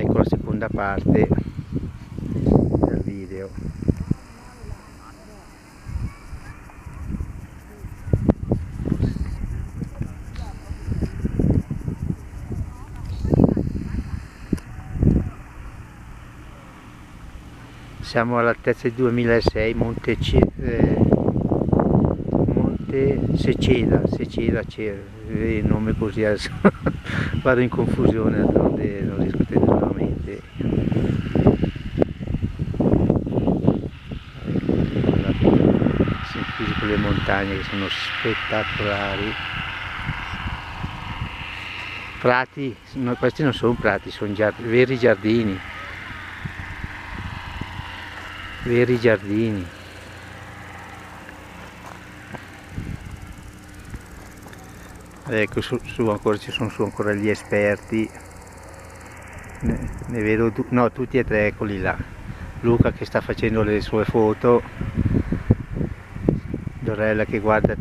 ecco la seconda parte del video. Siamo all'altezza di 2006, Monte Seceda, il nome così adesso vado in confusione, non riesco a tenere la mente. Siamo chiusi con le montagne che sono spettacolari. Prati, no, questi non sono prati, sono veri giardini. Veri giardini. Ecco, su ancora ci sono ancora gli esperti, ne vedo no, tutti e tre, eccoli là. Luca che sta facendo le sue foto, Dorella che guarda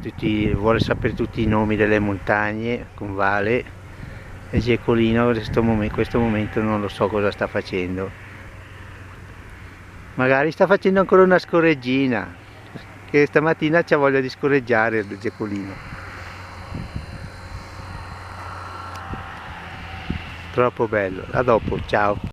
vuole sapere tutti i nomi delle montagne con Vale, e Gecolino in questo momento non lo so cosa sta facendo. Magari sta facendo ancora una scorreggina, che stamattina c'ha voglia di scorreggiare il Gecolino. Troppo bello, a dopo, ciao.